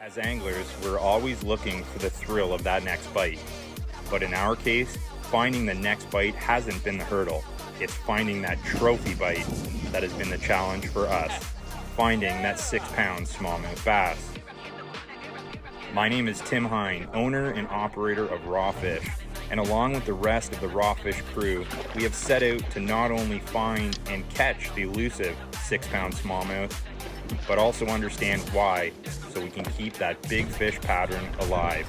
As anglers, we're always looking for the thrill of that next bite. But in our case, finding the next bite hasn't been the hurdle. It's finding that trophy bite that has been the challenge for us. Finding that 6-pound smallmouth bass. My name is Tim Hine, owner and operator of Rahfish, and along with the rest of the Rahfish crew, we have set out to not only find and catch the elusive 6-pound smallmouth, but also understand why, so we can keep that big fish pattern alive.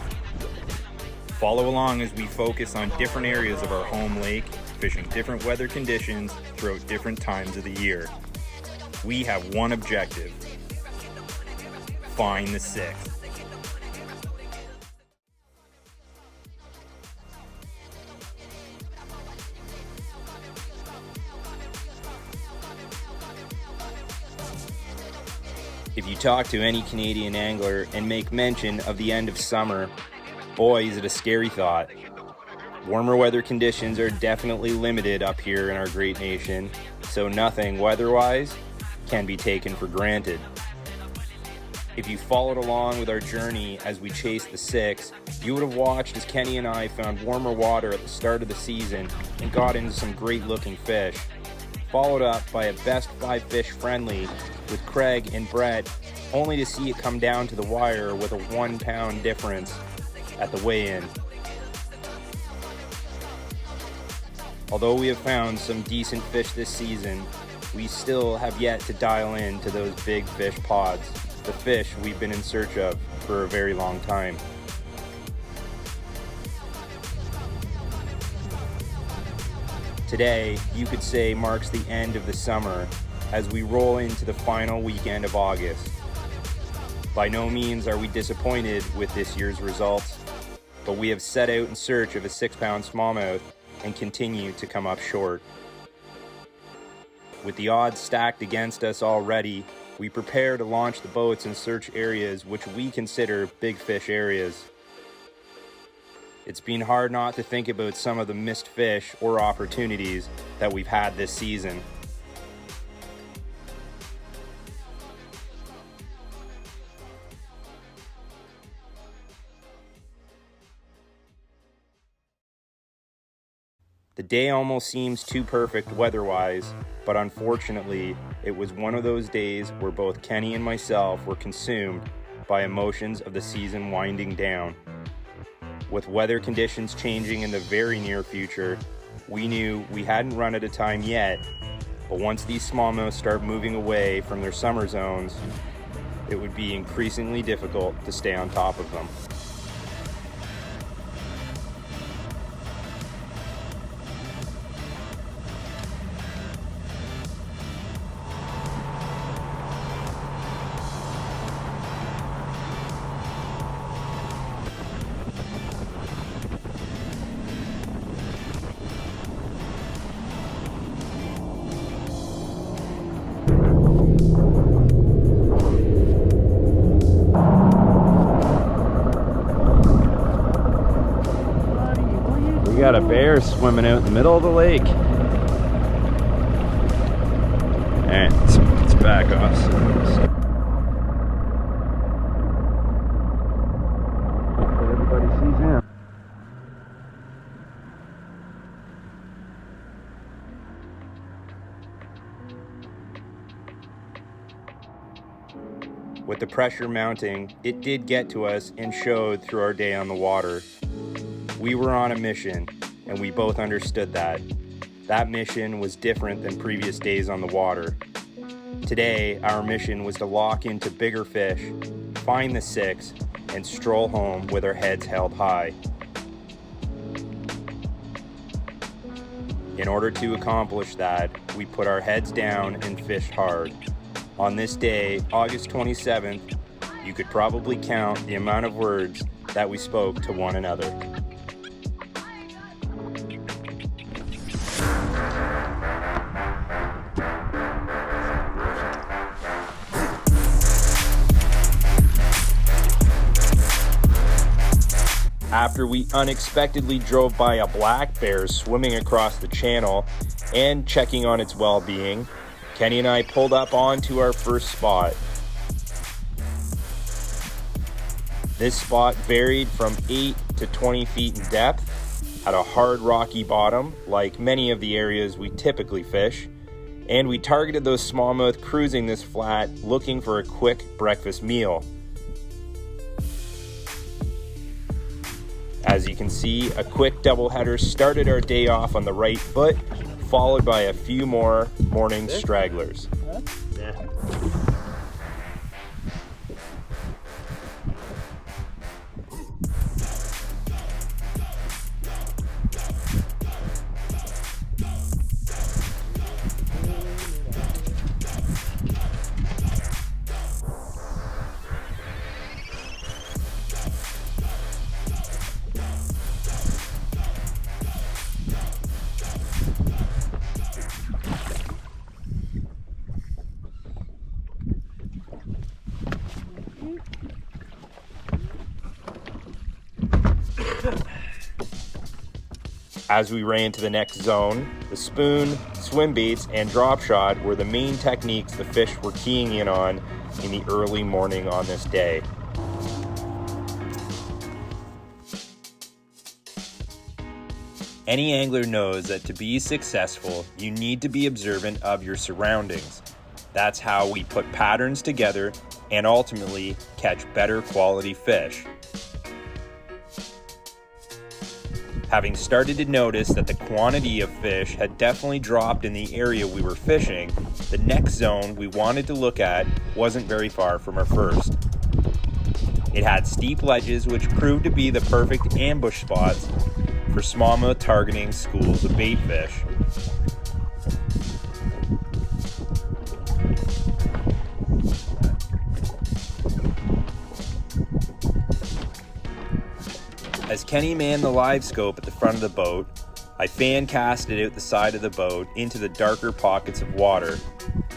Follow along as we focus on different areas of our home lake, fishing different weather conditions throughout different times of the year. We have one objective: find the 6. If you talk to any Canadian angler and make mention of the end of summer, boy, is it a scary thought. Warmer weather conditions are definitely limited up here in our great nation, so nothing weather-wise can be taken for granted. If you followed along with our journey as we chased the 6, you would have watched as Kenney and I found warmer water at the start of the season and got into some great-looking fish, followed up by a best 5 fish friendly with Craig and Brett, only to see it come down to the wire with a 1-pound difference at the weigh-in. Although we have found some decent fish this season, we still have yet to dial in to those big fish pods, the fish we've been in search of for a very long time. Today, you could say, marks the end of the summer as we roll into the final weekend of August. By no means are we disappointed with this year's results, but we have set out in search of a 6-pound smallmouth and continue to come up short. With the odds stacked against us already, we prepare to launch the boats and search areas which we consider big fish areas. It's been hard not to think about some of the missed fish or opportunities that we've had this season. The day almost seems too perfect weather-wise, but unfortunately, it was one of those days where both Kenney and myself were consumed by emotions of the season winding down. With weather conditions changing in the very near future, we knew we hadn't run out of time yet, but once these smallmouth start moving away from their summer zones, it would be increasingly difficult to stay on top of them. We got a bear swimming out in the middle of the lake. Alright, let's back off. Everybody sees him. With the pressure mounting, it did get to us and showed through our day on the water. We were on a mission, and we both understood that. That mission was different than previous days on the water. Today, our mission was to lock into bigger fish, find the 6, and stroll home with our heads held high. In order to accomplish that, we put our heads down and fished hard. On this day, August 27th, you could probably count the amount of words that we spoke to one another. After we unexpectedly drove by a black bear swimming across the channel and checking on its well-being, Kenney and I pulled up onto our first spot. This spot varied from 8 to 20 feet in depth, had a hard rocky bottom like many of the areas we typically fish, and we targeted those smallmouth cruising this flat looking for a quick breakfast meal. As you can see, a quick doubleheader started our day off on the right foot, followed by a few more morning stragglers. Yeah. As we ran to the next zone, the spoon, swim baits, and drop shot were the main techniques the fish were keying in on in the early morning on this day. Any angler knows that to be successful, you need to be observant of your surroundings. That's how we put patterns together and ultimately catch better quality fish. Having started to notice that the quantity of fish had definitely dropped in the area we were fishing, the next zone we wanted to look at wasn't very far from our first. It had steep ledges which proved to be the perfect ambush spots for smallmouth targeting schools of bait fish. As Kenney manned the live scope at the front of the boat, I fan casted out the side of the boat into the darker pockets of water.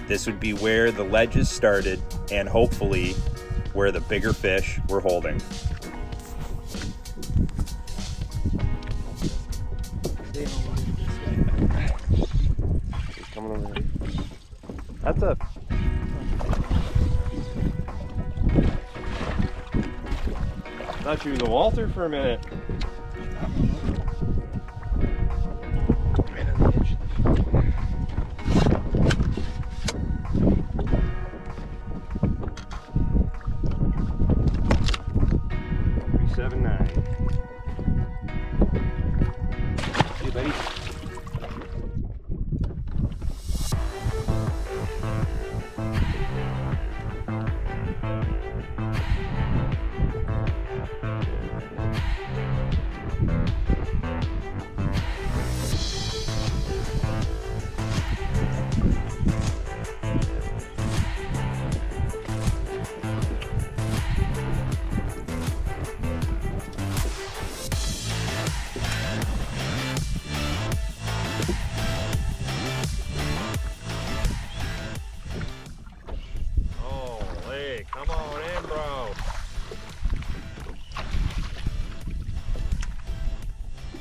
This would be where the ledges started and hopefully where the bigger fish were holding. He's coming over here. That's a... Thought you was a Walter for a minute. Right on the edge. 379. Hey, buddy. Come on in, bro.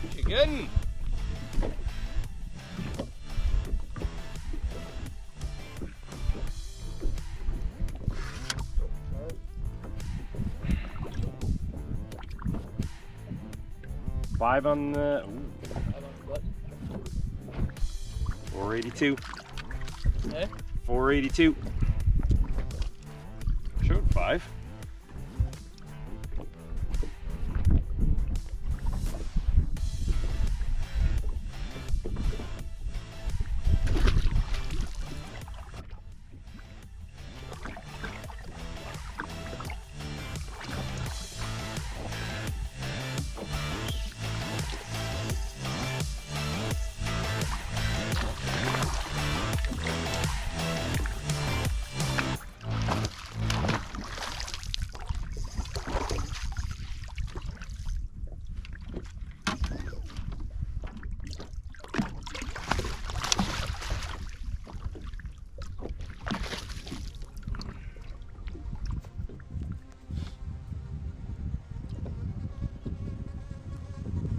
What you getting? Five on the... Ooh. 482. Eh? 482. Showed 5.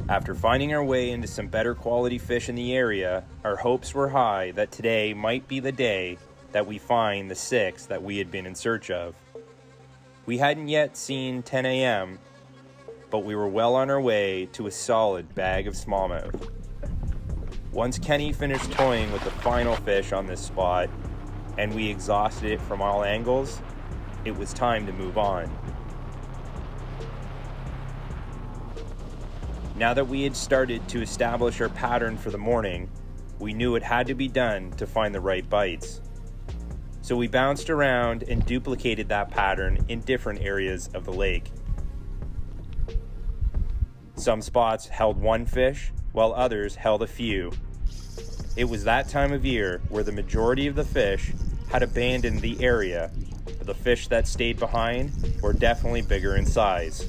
After finding our way into some better quality fish in the area, our hopes were high that today might be the day that we find the 6 that we had been in search of. We hadn't yet seen 10 a.m., but we were well on our way to a solid bag of smallmouth. Once Kenney finished toying with the final fish on this spot, and we exhausted it from all angles, it was time to move on. Now that we had started to establish our pattern for the morning, we knew it had to be done to find the right bites. So we bounced around and duplicated that pattern in different areas of the lake. Some spots held one fish, while others held a few. It was that time of year where the majority of the fish had abandoned the area, but the fish that stayed behind were definitely bigger in size.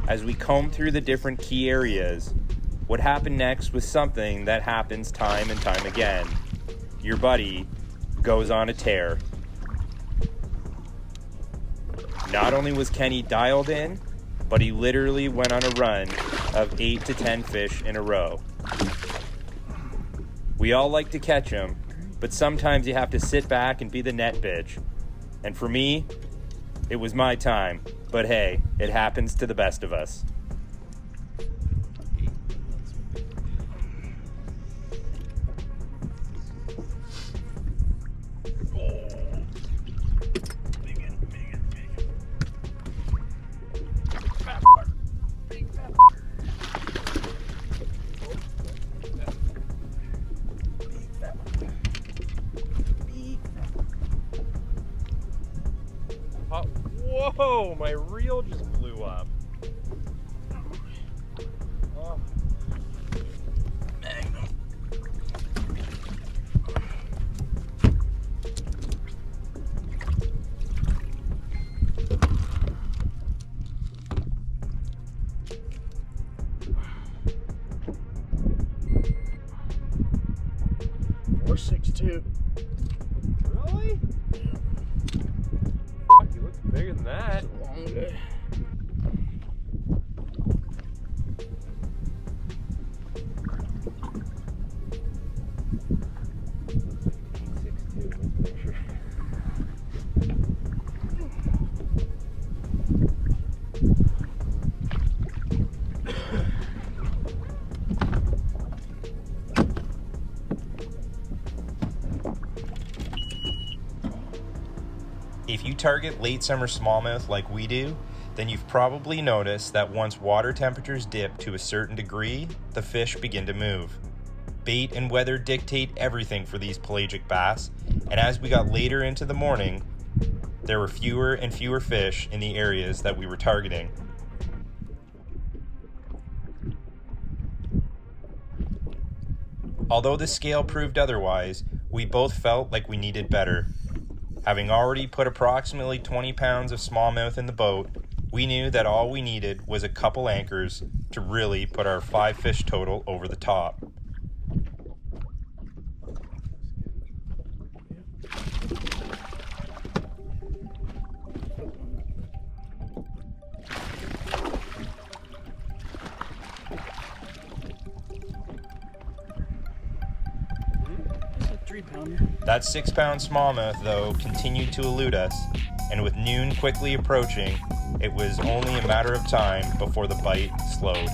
As we combed through the different key areas, what happened next was something that happens time and time again. Your buddy goes on a tear. Not only was Kenney dialed in, but he literally went on a run of 8 to 10 fish in a row. We all like to catch him, but sometimes you have to sit back and be the net bitch. And for me, it was my time. But hey, it happens to the best of us. Whoa, my reel just blew up. Oh. Magnum. .462. Really? He looks bigger than that. It's a long day. If you target late summer smallmouth like we do, then you've probably noticed that once water temperatures dip to a certain degree, the fish begin to move. Bait and weather dictate everything for these pelagic bass, and as we got later into the morning, there were fewer and fewer fish in the areas that we were targeting. Although the scale proved otherwise, we both felt like we needed better. Having already put approximately 20 pounds of smallmouth in the boat, we knew that all we needed was a couple anchors to really put our 5 fish total over the top. That 6-pound smallmouth, though, continued to elude us, and with noon quickly approaching, it was only a matter of time before the bite slowed.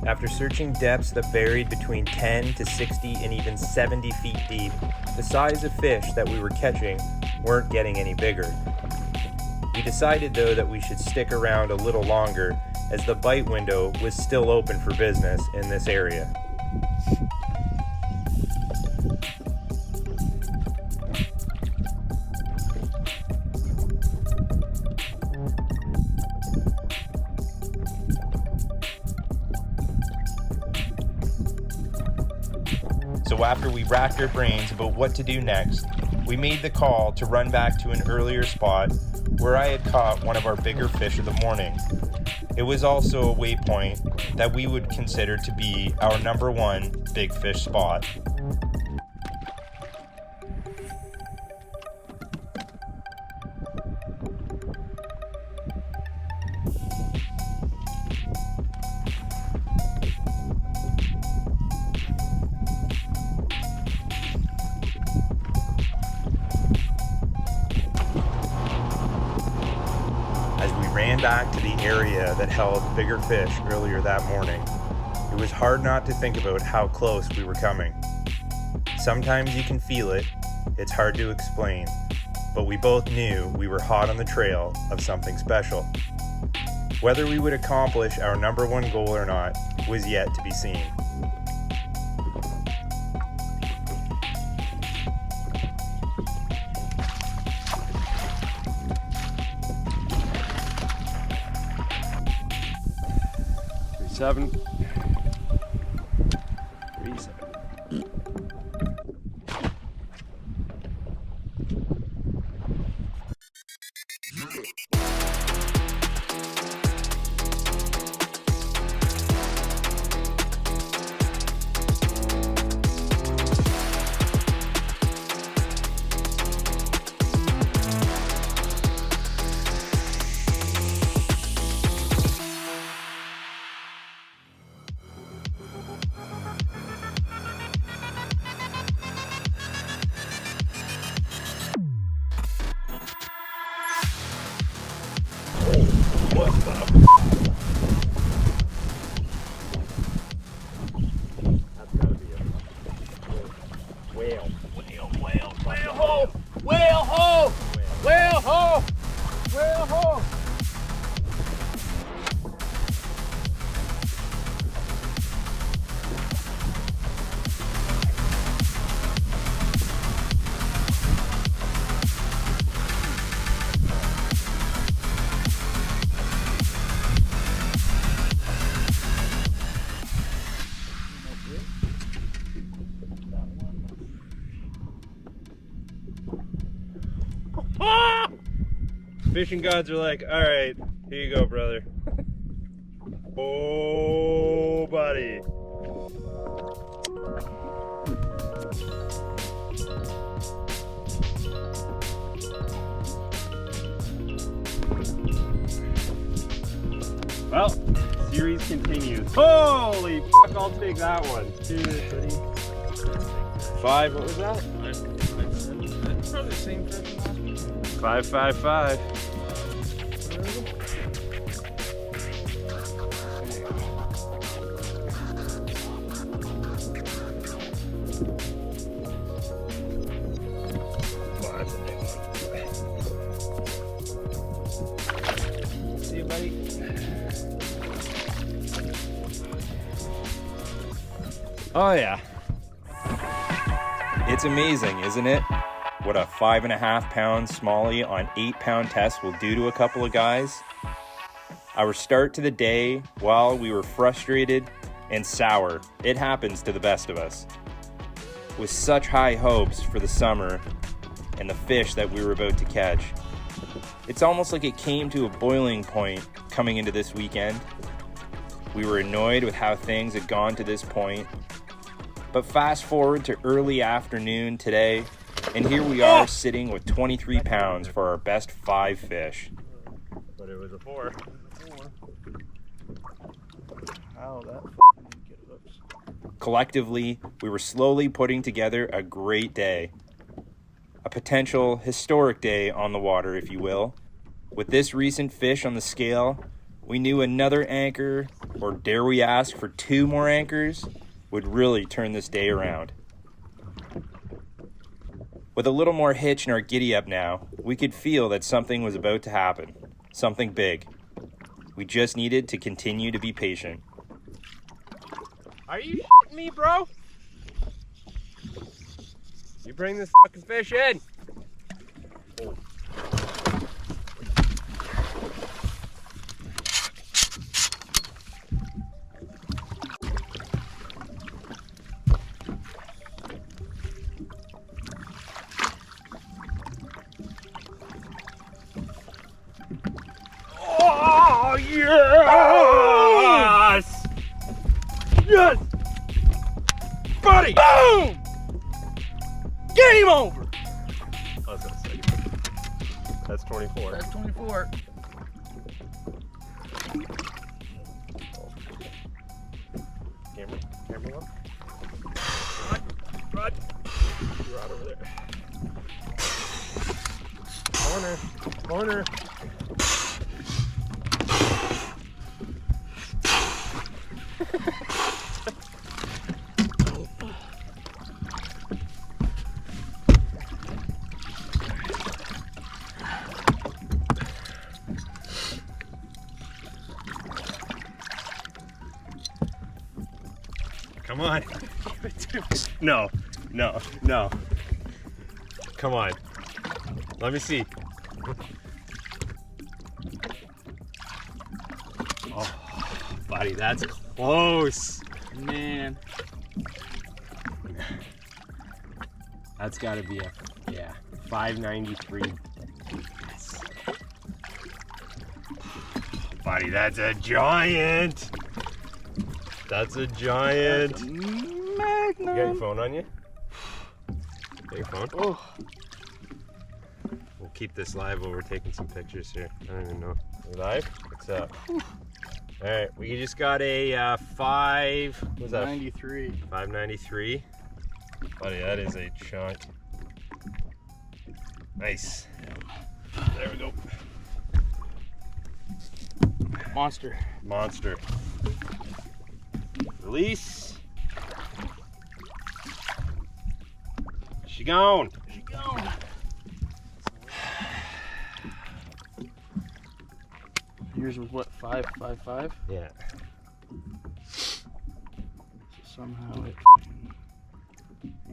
After searching depths that varied between 10 to 60 and even 70 feet deep, the size of fish that we were catching weren't getting any bigger. We decided though that we should stick around a little longer as the bite window was still open for business in this area. So after we racked our brains about what to do next, we made the call to run back to an earlier spot where I had caught one of our bigger fish of the morning. It was also a waypoint that we would consider to be our #1 big fish spot. swam back to the area that held bigger fish earlier that morning, it was hard not to think about how close we were coming. Sometimes you can feel it, it's hard to explain, but we both knew we were hot on the trail of something special. Whether we would accomplish our number one goal or not was yet to be seen. Seven. 3-7. Fishing gods are like, all right, here you go, brother. Oh, buddy. Well, series continues. Holy fuck, I'll take that one. Cheers, buddy. 5, what was that? 5, 5, 7. Probably the same fish as last week. 5, 5, 5. See you, buddy. Oh yeah. It's amazing, isn't it? What a 5.5-pound smallie on 8-pound test will do to a couple of guys. Our start to the day, while we were frustrated and sour, it happens to the best of us. With such high hopes for the summer and the fish that we were about to catch, it's almost like it came to a boiling point coming into this weekend. We were annoyed with how things had gone to this point. But fast forward to early afternoon today, and here we are sitting with 23 pounds for our best 5 fish. But it was a 4. How that get loose. Collectively, we were slowly putting together a great day. A potential historic day on the water, if you will. With this recent fish on the scale, we knew another anchor, or dare we ask for 2 more anchors, would really turn this day around. With a little more hitch in our giddy-up now, we could feel that something was about to happen. Something big. We just needed to continue to be patient. Are you shitting me, bro? You bring this fucking fish in. Oh, yes! Yes! Buddy! Boom! Game over! I was gonna say. That's 24. That's 24. Camera one. Rod. Rod over there. Corner. Come on. Give it to me. No, no, no. Come on. Let me see. Oh, buddy, that's close. Man. That's got to be a, yeah, 593. Yes. Buddy, that's a giant. That's a giant. You got your phone on you? Got your phone? Oh. We'll keep this live while we're taking some pictures here. I don't even know. We're live? What's up? All right, we just got a 593. 593. Buddy, that is a chunk. Nice. There we go. Monster. Monster. Release. She gone. She gone. Yours was what, 555? Yeah. Somehow it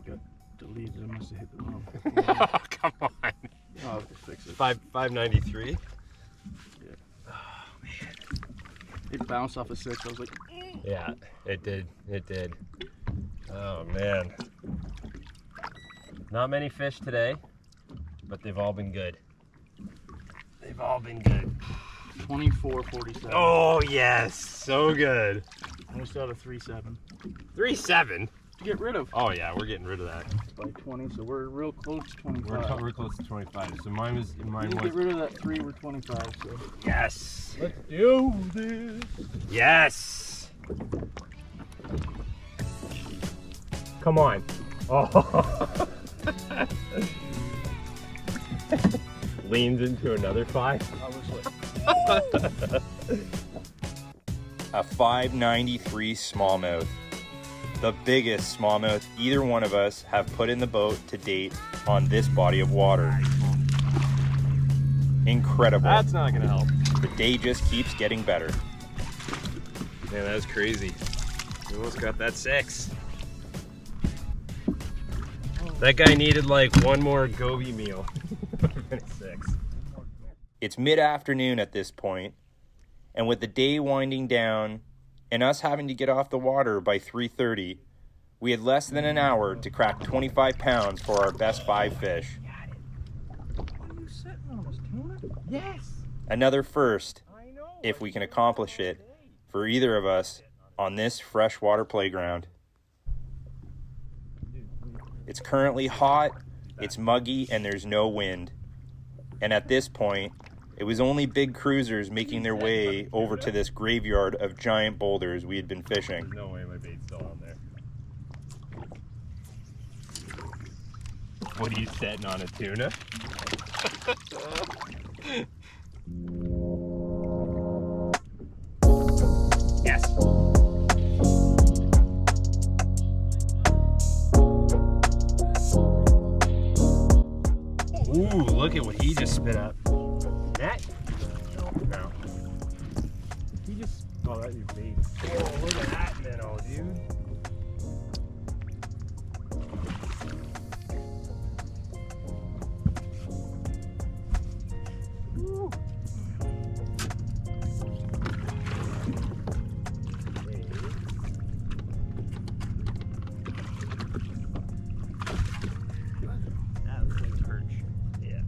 got deleted. I must have hit the wrong. Oh, come on. Oh, I'll have to fix it. 593. Yeah. Oh man. It bounced off a 6. I was like, Yeah, it did. It did. Oh man. Not many fish today, but they've all been good. They've all been good. 24.47. Oh yes, so good. I almost got a 3.7 3.7. to get rid of Oh yeah, we're getting rid of that. by 20. So we're real close to 25. We're close to 25. So mine was We need to get rid of that 3. We're 25. So yes. let's do this. Yes. Come on. Oh. Leans into another 5. I was like, A 593 smallmouth. The biggest smallmouth either one of us have put in the boat to date on this body of water. Incredible. That's not gonna help. The day just keeps getting better. Man, that was crazy. We almost got that 6. That guy needed like one more goby meal. 6. It's mid-afternoon at this point, and with the day winding down and us having to get off the water by 3:30, we had less than an hour to crack 25 pounds for our best 5 fish. what are you sitting on this tuna? Yes. Another first, if we can accomplish it, for either of us on this freshwater playground. It's currently hot, it's muggy, and there's no wind. And at this point, it was only big cruisers making their way over to this graveyard of giant boulders we had been fishing. No way my bait's still on there. What are you setting on, a tuna? Yes. Ooh, look at what he just spit up. Net? No. He just, oh, that's your bait. Oh, look at that minnow, dude. Woo. That looks like a perch. Yeah.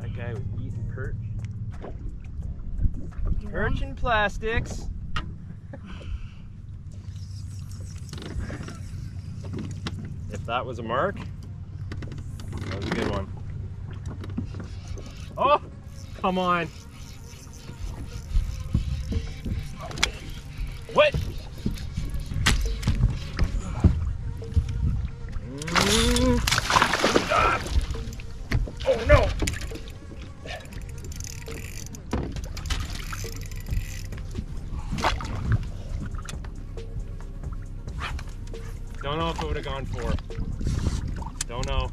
That guy was eating perch. Perch and plastics. If that was a mark, that was a good one. Oh, come on. What? Ah. Oh no. Don't know if it would have gone 4. Don't know.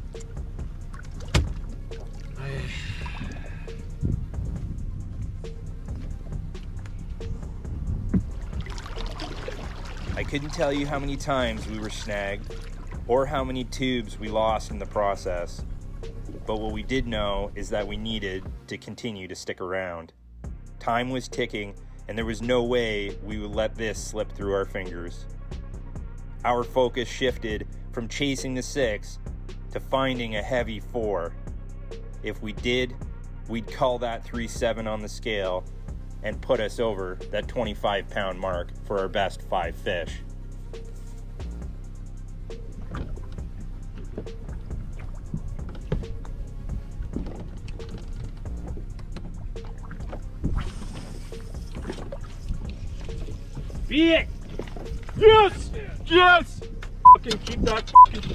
I couldn't tell you how many times we were snagged or how many tubes we lost in the process. But what we did know is that we needed to continue to stick around. Time was ticking, and there was no way we would let this slip through our fingers. Our focus shifted from chasing the 6 to finding a heavy 4. If we did, we'd call that 3.7 on the scale and put us over that 25-pound mark for our best 5 fish. Beat it! Yes! Yes! Fucking keep that fucking...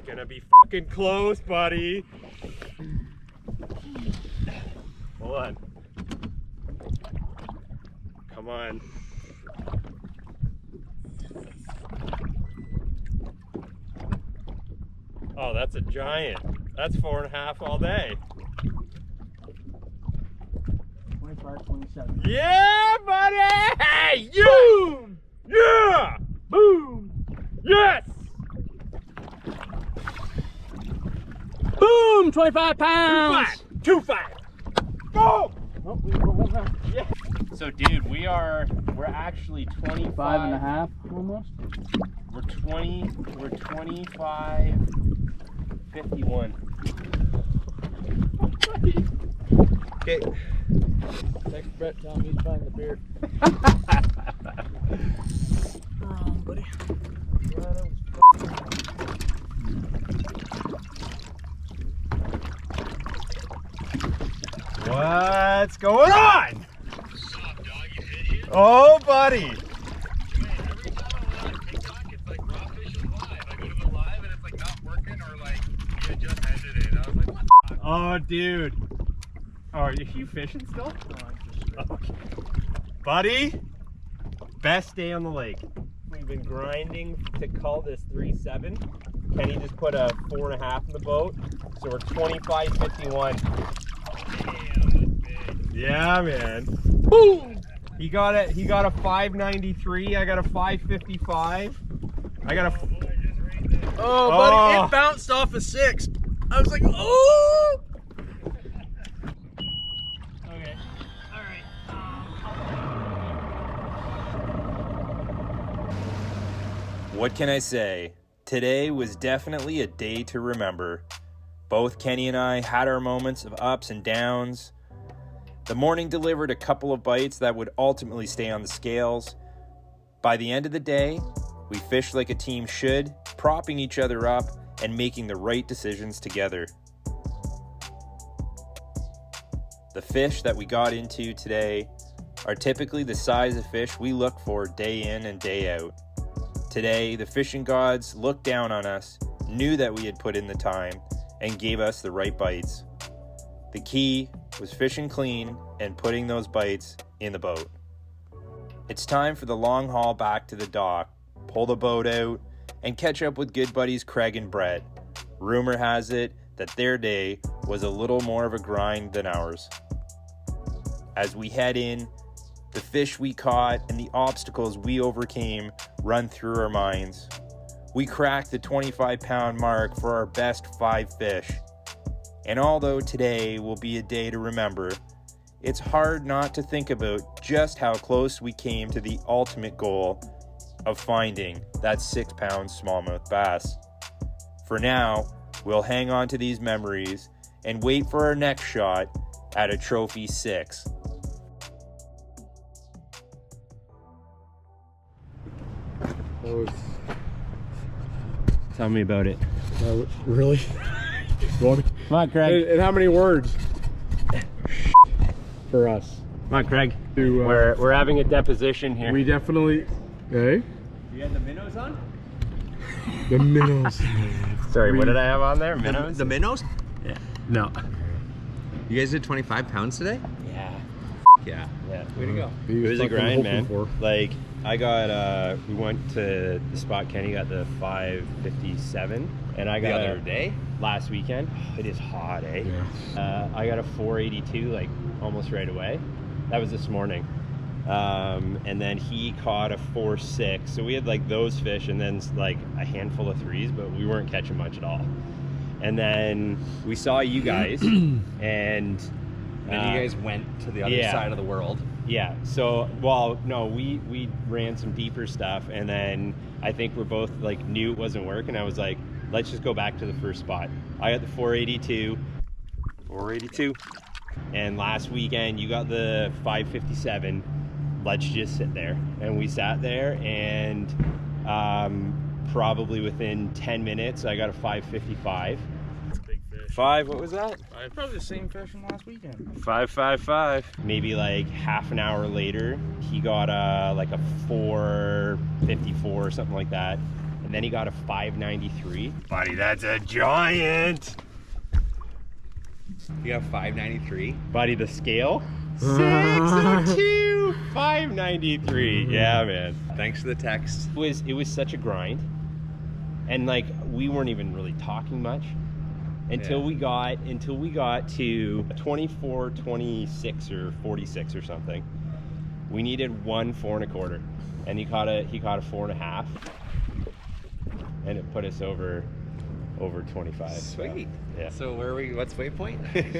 Gonna be fucking close, buddy. Hold on. Come on. Oh, that's a giant. That's 4.5 all day. 25, 27. Yeah, buddy! Hey, boom! Yeah! Boom! Yes! Boom! 25 pounds! 2.5! Go! Oh, we go one now. Yeah. So, dude, we're actually 25. 5.5 almost. We're 25, 51. Okay. Thanks, Brett. Tell me to find the beer. Wrong, buddy. What's going on? What's up, dog? You hit here? Oh, buddy. Man, every time I went on TikTok, it's like Rahfish is live. I go to the live and it's like not working or like you just ended it. I was like, what the fuck? Oh, dude. Oh, are you fishing still? Okay. Buddy, best day on the lake. We've been grinding to call this 3.7. Kenny just put a 4.5 in the boat, so we're 25.51. Damn, that's big. Yeah, man. Boom! He got a 5.93. I got a 5.55. I got a. Oh, boy, I just raised it. Oh, buddy, it bounced off a 6. I was like, oh! Okay, all right. What can I say? Today was definitely a day to remember. Both Kenny and I had our moments of ups and downs. The morning delivered a couple of bites that would ultimately stay on the scales. By the end of the day, we fished like a team should, propping each other up and making the right decisions together. The fish that we got into today are typically the size of fish we look for day in and day out. Today, the fishing gods looked down on us, knew that we had put in the time, and gave us the right bites. The key was fishing clean and putting those bites in the boat. It's time for the long haul back to the dock, pull the boat out, and catch up with good buddies Craig and Brett. Rumor has it that their day was a little more of a grind than ours. As we head in, the fish we caught and the obstacles we overcame run through our minds. We cracked the 25-pound mark for our best 5 fish. And although today will be a day to remember, it's hard not to think about just how close we came to the ultimate goal of finding that 6-pound smallmouth bass. For now, we'll hang on to these memories and wait for our next shot at a trophy 6. Tell me about it. Really? Come on, Craig. And how many words? For us. Come on, Craig. To, We're having a deposition here. we definitely. Hey? You had the minnows on? The minnows. Sorry, what did I have on there? Minnows? The minnows? Yeah. No. You guys did 25 pounds today? Yeah. Yeah. Yeah. Way to go. It was a grind, man. Like, I got, we went to the spot, Kenney got the 557, and I got The other day? last weekend. It is hot, eh? Yeah. I got a 482, like, almost right away. That was this morning. And then he caught a 4.6. So we had like those fish and then like a handful of 3s, but we weren't catching much at all. And then we saw you guys and And then you guys went to the other yeah. side of the world. Yeah, so, well, no, we ran some deeper stuff, and then I think we're both, like, knew it wasn't working. I was like, let's just go back to the first spot. I got the 482, and last weekend you got the 557. Let's just sit there. And we sat there, and probably within 10 minutes, I got a 555. Big fish. What was that? Probably the same fish from last weekend. 555. Maybe like half an hour later, he got like a 454 or something like that, and then he got a 593. Buddy, that's a giant. You got 593. Buddy, the scale 602 593. Yeah, man. Thanks for the text. It was such a grind, and like we weren't even really talking much until we got to 24, 26 or 46 or something. We needed 1 4.25, and he caught a 4.5, and it put us over 25. Sweet. Yeah. So where are we? What's waypoint? You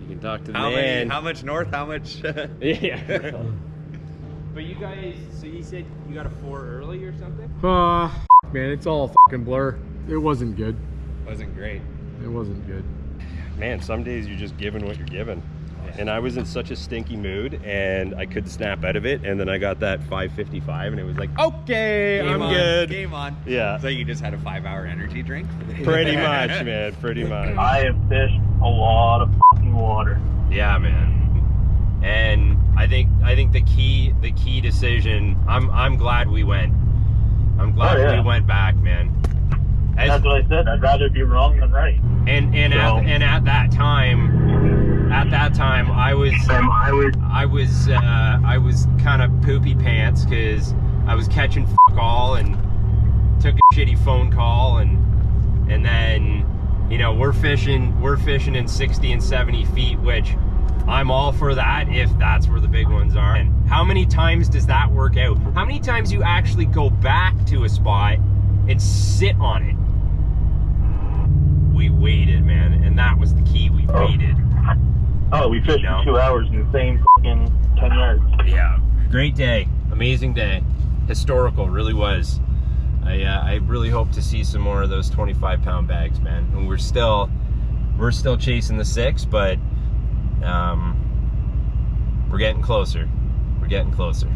can talk to the How man. many? How much north? How much? Yeah. But you guys, so you said you got a 4 early or something? Man, it's all fucking blur. It wasn't good. Wasn't great. It wasn't good. Man, some days you're just given what you're given. And I was in such a stinky mood, and I couldn't snap out of it, and then I got that 555, and it was like, okay, I'm good. Game on. Yeah. So you just had a 5-hour energy drink? Pretty much, man, pretty much. I have fished a lot of fucking water. Yeah, man. And I think the key decision, I'm glad we went. I'm glad we went back, man. That's what I said. I'd rather be wrong than right. And at that time, I was kind of poopy pants because I was catching fuck all and took a shitty phone call, and then, you know, we're fishing in 60 and 70 feet, which I'm all for that if that's where the big ones are. And how many times does that work out? How many times you actually go back to a spot and sit on it? We waited, man, and that was the key. We waited. Oh, we fished for 2 hours in the same fucking 10 yards. Yeah. Great day. Amazing day. Historical, really was. I really hope to see some more of those 25-pound bags, man. And we're still chasing the 6, but we're getting closer. We're getting closer.